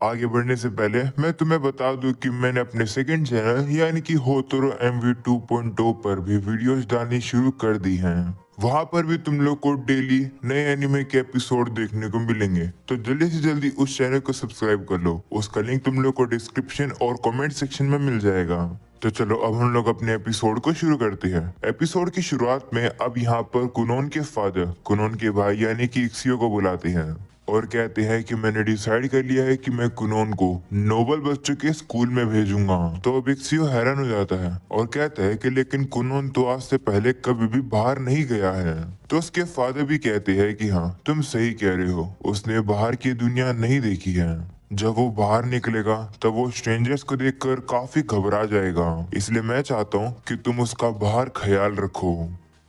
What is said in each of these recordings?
आगे बढ़ने से पहले मैं तुम्हें बता दूं कि मैंने अपने सेकंड चैनल यानी कि होतोरो MV 2.0 पर भी वीडियोस डालनी शुरू कर दी हैं। वहां पर भी तुम लोग को डेली नए एनिमे के एपिसोड देखने को मिलेंगे, तो जल्दी से जल्दी उस चैनल को सब्सक्राइब कर लो। उसका लिंक तुम लोग को डिस्क्रिप्शन और कमेंट सेक्शन में मिल जाएगा। तो चलो अब हम लोग अपने एपिसोड को शुरू करते हैं। एपिसोड की शुरुआत में अब यहाँ पर कुनोन के फादर कुनोन के भाई यानी कि इक्सियो को बुलाते हैं और कहते हैं कि मैंने डिसाइड कर लिया है कि मैं कुनोन को नोबल बच्चों के स्कूल में भेजूंगा। तो अब इक्सियो हैरान हो जाता है और कहता है कि लेकिन कुनोन तो आज से पहले कभी भी बाहर नहीं गया है। तो उसके फादर भी कहते हैं कि हाँ तुम सही कह रहे हो, उसने बाहर की दुनिया नहीं देखी है। जब वो बाहर निकलेगा तब वो स्ट्रेंजर्स को देखकर काफी घबरा जाएगा, इसलिए मैं चाहता हूँ कि तुम उसका बाहर ख्याल रखो।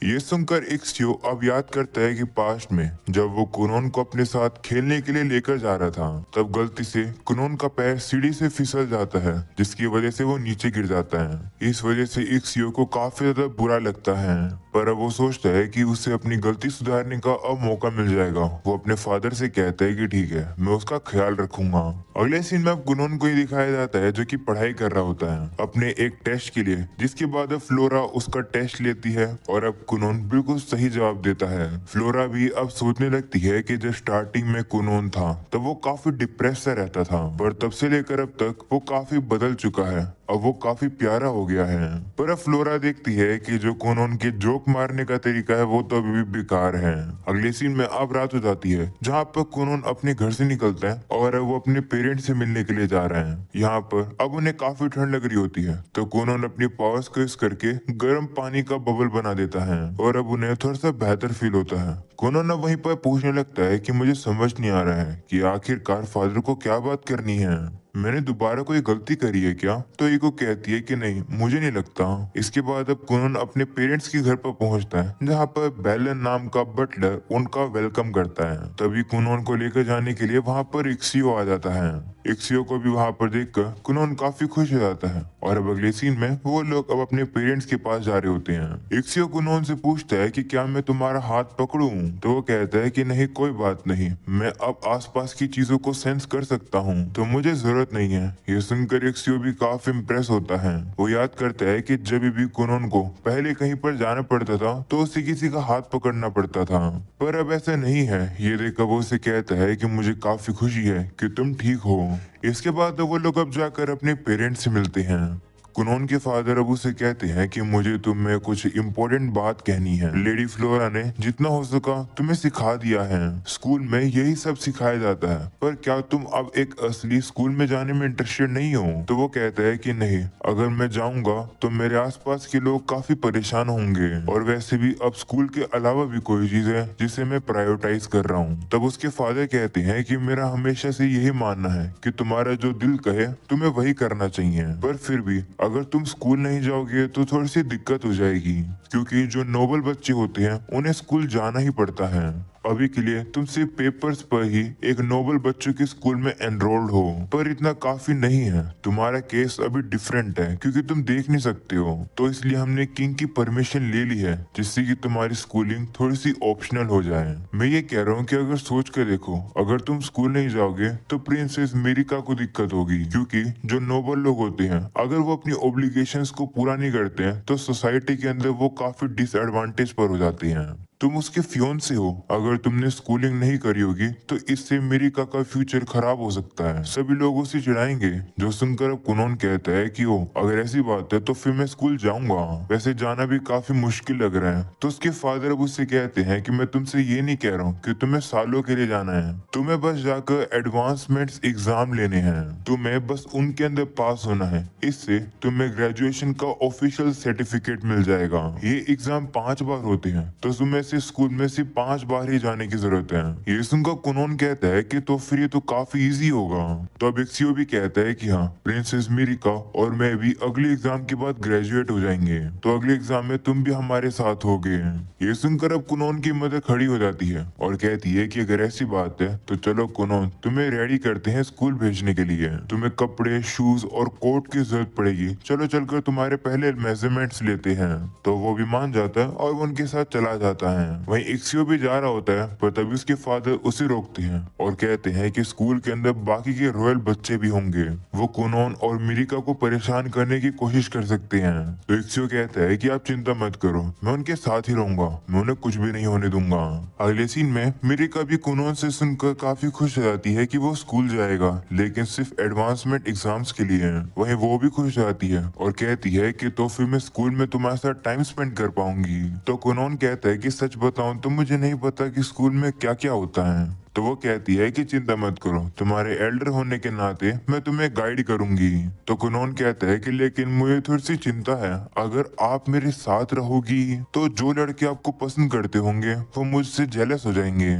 ये सुनकर इक्सियो अब याद करता है कि पास्ट में जब वो कुनोन को अपने साथ खेलने के लिए लेकर जा रहा था, तब गलती से कुनोन का पैर सीढ़ी से फिसल जाता है, जिसकी वजह से वो नीचे गिर जाता है। इस वजह से इक्सियो को काफी ज्यादा बुरा लगता है, पर अब वो सोचता है कि उसे अपनी गलती सुधारने का अब मौका मिल जाएगा। वो अपने फादर से कहता है कि ठीक है, मैं उसका ख्याल रखूंगा। अगले सीन में अब कुनोन को ही दिखाया जाता है जो कि पढ़ाई कर रहा होता है अपने एक टेस्ट के लिए, जिसके बाद अब फ्लोरा उसका टेस्ट लेती है और अब कुनोन बिल्कुल सही जवाब देता है। फ्लोरा भी अब सोचने लगती है कि जब स्टार्टिंग में कुनोन था तब वो काफी डिप्रेस सा रहता था, पर तब से लेकर अब तक वो काफी बदल चुका है, अब वो काफी प्यारा हो गया है। पर अब फ्लोरा देखती है कि जो कुनोन के जोक मारने का तरीका है वो तो अभी भी बेकार है। अगले सीन में अब रात हो जाती है जहाँ पर कुनोन अपने घर से निकलता है और वो अपने पेरेंट्स से मिलने के लिए जा रहा है। यहाँ पर अब उन्हें काफी ठंड लग रही होती है, तो कुनोन अपनी पावर्स को यूज करके गर्म पानी का बबल बना देता है और अब उन्हें थोड़ा सा बेहतर फील होता है। कुनोन अब वहीं पर पूछने लगता है कि मुझे समझ नहीं आ रहा है कि आखिरकार फादर को क्या बात करनी है, मैंने दोबारा कोई गलती करी है क्या? तो ईको कहती है कि नहीं, मुझे नहीं लगता। इसके बाद अब कुनोन अपने पेरेंट्स के घर पर पहुंचता है जहां पर बेलन नाम का बटलर उनका वेलकम करता है। तभी कुनोन को लेकर जाने के लिए वहां पर इक्सियो आ जाता है। इक्सियो को भी वहां पर देखकर कुनोन काफी खुश हो जाता है और अब अगले सीन में वो लोग अब अपने पेरेंट्स के पास जा रहे होते हैं। इक्सियो कुनोन से पूछता है कि क्या मैं तुम्हारा हाथ पकड़ूं? तो वो कहता है कि नहीं, कोई बात नहीं, मैं अब आसपास की चीजों को सेंस कर सकता हूँ, तो मुझे जरूरत नहीं है। ये सुनकर इक्सियो भी काफी इम्प्रेस होता है। वो याद करता है कि जब भी कुनोन को पहले कहीं पर जाना पड़ता था तो उसे किसी का हाथ पकड़ना पड़ता था, पर अब ऐसा नहीं है। ये देखकर वो उसे कहता है कि मुझे काफी खुशी है कि तुम ठीक हो। इसके बाद वो लोग अब जाकर अपने पेरेंट्स से मिलते हैं। कुनोन के फादर अब उसे कहते हैं कि मुझे तुम्हें कुछ इम्पोर्टेंट बात कहनी है। लेडी फ्लोरा ने जितना हो सका तुम्हें सिखा दिया है, स्कूल में यही सब सिखाया जाता है, पर क्या तुम अब एक असली स्कूल में जाने में इंटरेस्टेड नहीं हो? तो वो कहता है कि नहीं, अगर मैं जाऊंगा तो मेरे आसपास के लोग काफी परेशान होंगे और वैसे भी अब स्कूल के अलावा भी कोई चीज है जिसे मैं प्रायोरिटाइज कर रहा हूँ। तब उसके फादर कहते हैं कि मेरा हमेशा से यही मानना है कि तुम्हारा जो दिल कहे तुम्हें वही करना चाहिए, पर फिर भी अगर तुम स्कूल नहीं जाओगे तो थोड़ी सी दिक्कत हो जाएगी, क्योंकि जो नोबल बच्चे होते हैं उन्हें स्कूल जाना ही पड़ता है। अभी के लिए तुम सिर्फ पेपर्स पर ही एक नोबल बच्चों के स्कूल में एनरोल्ड हो, पर इतना काफी नहीं है। तुम्हारा केस अभी डिफरेंट है क्योंकि तुम देख नहीं सकते हो, तो इसलिए हमने किंग की परमिशन ले ली है जिससे कि तुम्हारी स्कूलिंग थोड़ी सी ऑप्शनल हो जाए। मैं ये कह रहा हूँ कि अगर सोच कर देखो, अगर तुम स्कूल नहीं जाओगे तो प्रिंसेस मेरिका को दिक्कत होगी, क्योंकि जो नोबल लोग होते हैं अगर वो अपनी ओब्लिगेशंस को पूरा नहीं करते हैं तो सोसाइटी के अंदर वो काफी डिसएडवांटेज पर हो जाते हैं। तुम उसके फियोंसे हो, अगर तुमने स्कूलिंग नहीं करी होगी तो इससे मेरिका का फ्यूचर खराब हो सकता है। सभी लोग उसे चिढ़ाएंगे। जो सुनकर अब कुनोन कहता है कि ओ अगर ऐसी बात है तो फिर मैं स्कूल जाऊंगा, वैसे जाना भी काफी मुश्किल लग रहा है। तो उसके फादर अब उससे कहते हैं कि मैं तुमसे ये नहीं कह रहा हूँ कि तुम्हें सालों के लिए जाना है, तुम्हें बस जाकर एडवांसमेंट एग्जाम लेने हैं, तुम्हें बस उनके अंदर पास होना है, इससे तुम्हें ग्रेजुएशन का ऑफिशियल सर्टिफिकेट मिल जाएगा। ये एग्जाम 5 बार होते हैं, तो तुम्हें से स्कूल में सिर्फ 5 बार ही जाने की जरूरत है। ये सुनकर कुनोन कहता है कि तो फिर ये तो काफी इजी होगा। तो अब इक्सियो भी कहता है कि हाँ, प्रिंसेस मिरिका और मैं भी अगले एग्जाम के बाद ग्रेजुएट हो जाएंगे, तो अगले एग्जाम में तुम भी हमारे साथ होगे। ये सुनकर अब कुनोन की मदर खड़ी हो जाती है और कहती है कि अगर ऐसी बात है तो चलो कुनोन, तुम्हें रेडी करते हैं स्कूल भेजने के लिए। तुम्हें कपड़े, शूज और कोट की जरूरत पड़ेगी, चलो चलकर तुम्हारे पहले मेजरमेंट्स लेते हैं। तो वो भी मान जाता है और वो उनके साथ चला जाता है। है। वहीं इक्सियो भी जा रहा होता है, पर तभी उसके फादर उसे रोकते हैं और कहते हैं कि स्कूल के अंदर बाकी के रॉयल बच्चे भी होंगे, वो कुनोन और मिरिका को परेशान करने की कोशिश कर सकते हैं। तो इक्सियो कहता है कि आप चिंता मत करो, मैं उनके साथ ही रहूंगा, मैं उन्हें कुछ भी नहीं होने दूंगा। अगले सीन में मिरिका भी कुनोन से सुनकर काफी खुश हो जाती है कि वो स्कूल जाएगा, लेकिन सिर्फ एडवांसमेंट एग्जाम्स के लिए। वहीं वो भी खुश हो जाती है और कहती है कि तो फिर मैं स्कूल में तुम्हारे साथ टाइम स्पेंड कर पाऊंगी। तो कुनोन कहता है कि सच बताऊं तो मुझे नहीं पता कि स्कूल में क्या क्या होता है। तो वो कहती है कि चिंता मत करो, तुम्हारे एल्डर होने के नाते मैं तुम्हें गाइड करूंगी। तो कुनोन कहता है कि लेकिन मुझे थोड़ी सी चिंता है, अगर आप मेरे साथ रहोगी तो जो लड़के आपको पसंद करते होंगे वो मुझसे जेलस हो जाएंगे।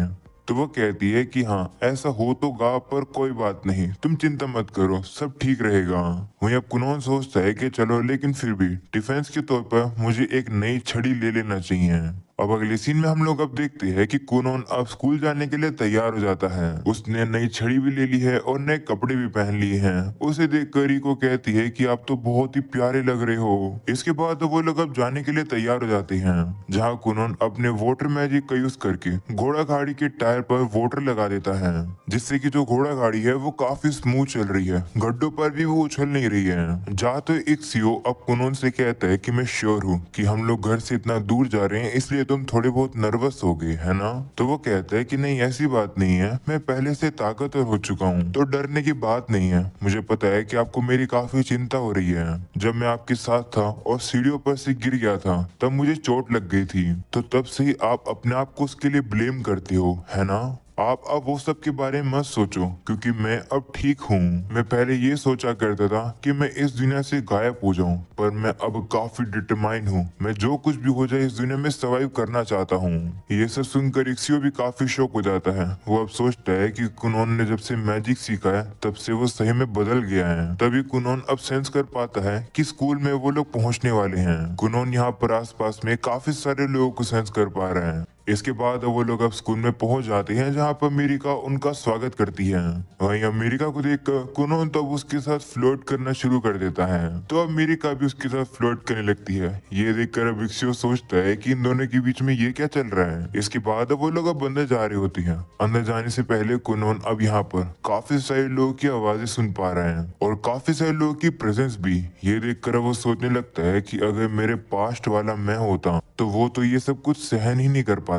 तो वो कहती है कि हाँ ऐसा हो तो गा, पर कोई बात नहीं, तुम चिंता मत करो, सब ठीक रहेगा। वहीं अब कुनोन सोचता है कि चलो, लेकिन फिर भी डिफेंस के तौर पर मुझे एक नई छड़ी ले लेना चाहिए। अब अगले सीन में हम लोग अब देखते हैं कि कुनोन अब स्कूल जाने के लिए तैयार हो जाता है। उसने नई छड़ी भी ले ली है और नए कपड़े भी पहन लिए हैं। उसे देखकर रिको कहती है कि आप तो बहुत ही प्यारे लग रहे हो। इसके बाद वो लोग अब जाने के लिए तैयार हो जाते हैं, जहाँ कुनोन अपने वाटर मैजिक का यूज करके घोड़ा गाड़ी के टायर पर वाटर लगा देता है, जिससे कि जो घोड़ा गाड़ी है वो काफी स्मूथ चल रही है, गड्ढों पर भी वो उछल नहीं रही है। जहाँ तो एक सीओ अब कुनोन से कहता है कि मैं श्योर हूँ कि हम लोग घर से इतना दूर जा रहे हैं, इसलिए तुम थोड़े बहुत नर्वस हो गए है ना। तो वो कहता है कि नहीं ऐसी बात नहीं है, मैं पहले से ताकतवर हो चुका हूँ, तो डरने की बात नहीं है। मुझे पता है कि आपको मेरी काफी चिंता हो रही है। जब मैं आपके साथ था और सीढ़ियों पर से गिर गया था तब मुझे चोट लग गई थी, तो तब से ही आप अपने आप को उसके लिए ब्लेम करते हो है ना। आप अब वो सब के बारे में मत सोचो, क्योंकि मैं अब ठीक हूँ। मैं पहले ये सोचा करता था कि मैं इस दुनिया से गायब हो जाऊं, पर मैं अब काफी डिटरमाइन हूँ। मैं जो कुछ भी हो जाए इस दुनिया में सर्वाइव करना चाहता हूँ। ये सब सुनकर इक्सियो भी काफी शौक हो जाता है। वो अब सोचता है कि कुनोन ने जब से मैजिक सीखा है तब से वो सही में बदल गया है। तभी कुनोन अब सेंस कर पाता है कि स्कूल में वो लोग पहुंचने वाले हैं। कुनोन यहाँ पर आसपास में काफी सारे लोगों को सेंस कर पा रहे हैं। इसके बाद वो लोग अब स्कूल में पहुंच जाते हैं, जहां पर मिरिका उनका स्वागत करती है। वहीं अब मिरिका को देखकर कुनोन तो अब उसके साथ फ्लर्ट करना शुरू कर देता है, तो अब मिरिका भी उसके साथ फ्लर्ट करने लगती है। ये देखकर अब इक्सियो सोचता है कि इन दोनों के बीच में ये क्या चल रहा है। इसके बाद अब वो लोग अब अंदर जा रही होती है। अंदर जाने से पहले कुनोन अब यहाँ पर काफी सारे लोगों की आवाजें सुन पा रहे हैं और काफी सारे लोगों की प्रेजेंस भी। ये देखकर वो सोचने लगता है कि अगर मेरे पास्ट वाला मैं होता तो वो तो ये सब कुछ सहन ही नहीं कर पाता।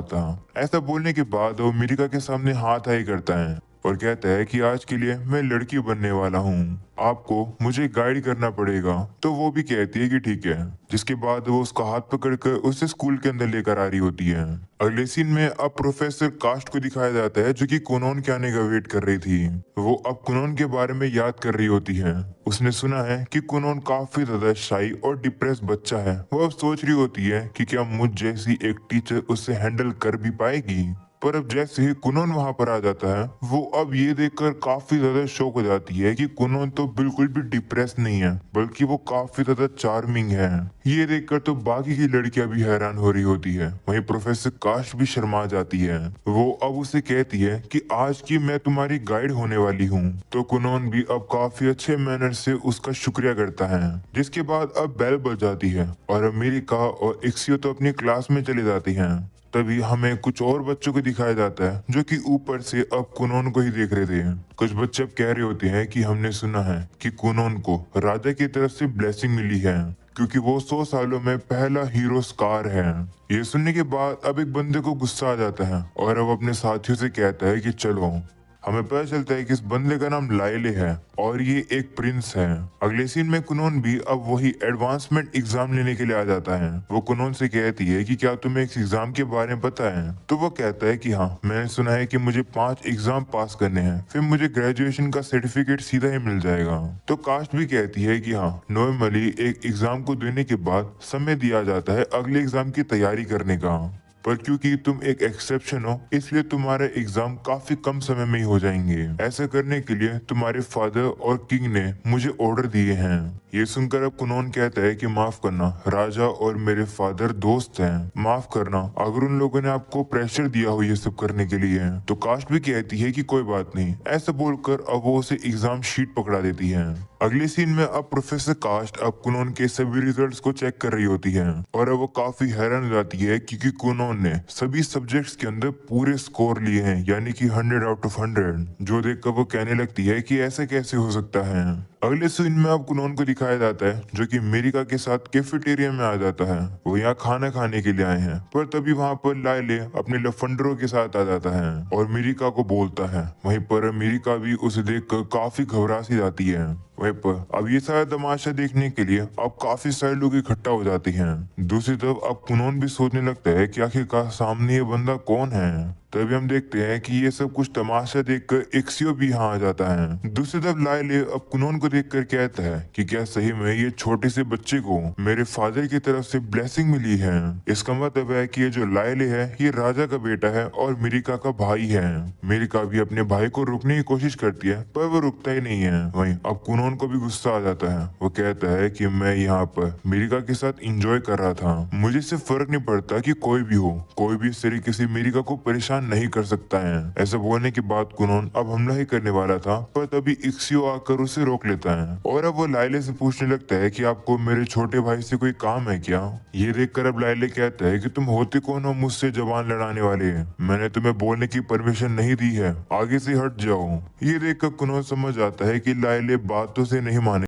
ऐसा बोलने के बाद वो मिरिका के सामने हाथ हाई करता है और कहता है कि आज के लिए मैं लड़की बनने वाला हूँ, आपको मुझे गाइड करना पड़ेगा। तो वो भी कहती है कि ठीक है, जिसके बाद वो उसका हाथ पकड़कर उसे स्कूल के अंदर लेकर आ रही होती है। अगले सीन में अब प्रोफेसर कास्ट को दिखाया जाता है, जो कि कुनोन के आने का वेट कर रही थी। वो अब कुनोन के बारे में याद कर रही होती है। उसने सुना है कि कुनोन काफी ज्यादा शाई और डिप्रेस बच्चा है। वो अब सोच रही होती है कि क्या मुझ जैसी एक टीचर उसे हैंडल कर भी पाएगी। पर अब जैसे ही कुनोन वहां पर आ जाता है, वो अब ये देखकर काफी ज्यादा शॉक हो जाती है कि कुनोन तो बिल्कुल भी डिप्रेस नहीं है, बल्कि वो काफी ज्यादा चार्मिंग है। ये देखकर तो बाकी की लड़कियां भी हैरान हो रही होती है। वहीं प्रोफेसर काश भी शर्मा जाती है। वो अब उसे कहती है कि आज की मैं तुम्हारी गाइड होने वाली हूँ। तो कुनोन भी अब काफी अच्छे मैनर से उसका शुक्रिया करता है। जिसके बाद अब बेल बज जाती है और अमेरिका और इक्सियो तो अपनी क्लास में चले जाती हैं। तभी हमें कुछ और बच्चों को दिखाया जाता है, जो कि ऊपर से अब कुनोन को ही देख रहे थे। कुछ बच्चे अब कह रहे होते हैं कि हमने सुना है कि कुनोन को राजा की तरफ से ब्लेसिंग मिली है, क्योंकि वो 100 सालों में पहला हीरो स्कार है। ये सुनने के बाद अब एक बंदे को गुस्सा आ जाता है और अब अपने साथियों से कहता है कि चलो। हमें पता चलता है कि इस बंदे का नाम लाइले है और ये एक प्रिंस है। अगले सीन में कुनोन भी अब वही एडवांसमेंट एग्जाम लेने के लिए आ जाता है। वो कुनोन से कहती है कि क्या तुम्हें इस एग्जाम के बारे में पता है। तो वो कहता है कि हाँ, मैंने सुना है कि मुझे 5 एग्जाम पास करने हैं, फिर मुझे ग्रेजुएशन का सर्टिफिकेट सीधा ही मिल जाएगा। तो कास्ट भी कहती है कि हाँ, नॉर्मली एक एग्जाम को देने के बाद समय दिया जाता है अगले एग्जाम की तैयारी करने का, पर क्योंकि तुम एक एक्सेप्शन हो, इसलिए तुम्हारे एग्जाम काफी कम समय में ही हो जाएंगे। ऐसा करने के लिए तुम्हारे फादर और किंग ने मुझे ऑर्डर दिए हैं। ये सुनकर अब कुनोन कहता है कि माफ करना, राजा और मेरे फादर दोस्त हैं, माफ करना अगर उन लोगों ने आपको प्रेशर दिया हो ये सब करने के लिए। तो कास्ट भी कहती है कि कोई बात नहीं। ऐसा बोलकर अब वो उसे एग्जाम शीट पकड़ा देती है। अगले सीन में अब प्रोफेसर कास्ट अब कुनोन के सभी रिजल्ट्स को चेक कर रही होती है और अब वो काफी हैरान हो जाती है, क्योंकि कुनोन कुनोन ने सभी सब्जेक्ट्स के अंदर पूरे स्कोर लिए हैं, यानी कि 100 आउट ऑफ 100, जो देखकर वो कहने लगती है कि ऐसा कैसे हो सकता है। अगले सीन में अब कुनोन को दिखाया जाता है जो कि मिरिका के साथ कैफेटेरिया में आ जाता है। वो यहाँ खाना खाने के लिए आए हैं, पर तभी वहाँ पर लाइले अपने लफंडरों के साथ आ जाता है और मिरिका को बोलता है। वहीं पर मिरिका भी उसे देखकर काफी घबरा सी जाती है। वहीं पर अब ये सारा तमाशा देखने के लिए अब काफी सारे लोग इकट्ठा हो जाते हैं। दूसरी तरफ अब कुनोन भी सोचने लगता है कि आखिरकार सामने ये बंदा कौन है। तभी हम देखते हैं कि ये सब कुछ तमाशा देखकर इक्सियो भी यहाँ आ जाता है। दूसरी तरफ लाइले अब कुनोन को देखकर कहता है कि क्या सही में ये छोटे से बच्चे को मेरे फादर की तरफ से ब्लेसिंग मिली है। इसका मतलब है कि ये जो लाइले है ये राजा का बेटा है और मिरिका का भाई है। मिरिका भी अपने भाई को रोकने की कोशिश करती है पर वो रुकता ही नहीं है। वहीं अब कुनोन को भी गुस्सा आ जाता है। वो कहता है कि मैं यहाँ पर मिरिका के साथ इंजॉय कर रहा था, मुझे इससे फर्क नहीं पड़ता कि कोई भी हो, कोई भी इस तरीके से मिरिका को परेशान नहीं कर सकता है। ऐसा बोलने के बाद कुनोन अब हमला ही करने वाला था, पर तभी इक्सियो आकर उसे रोक लेता है और अब वो लाइले से पूछने लगता है कि आपको मेरे छोटे भाई से कोई काम है क्या। ये देखकर अब लाइले कहता है कि तुम होते कौन हो मुझसे जबान लड़ाने वाले, मैंने तुम्हें बोलने की परमिशन नहीं दी है, आगे से हट जाओ। ये देखकर कुनोन समझ आता है कि लाइले बातों से नहीं माने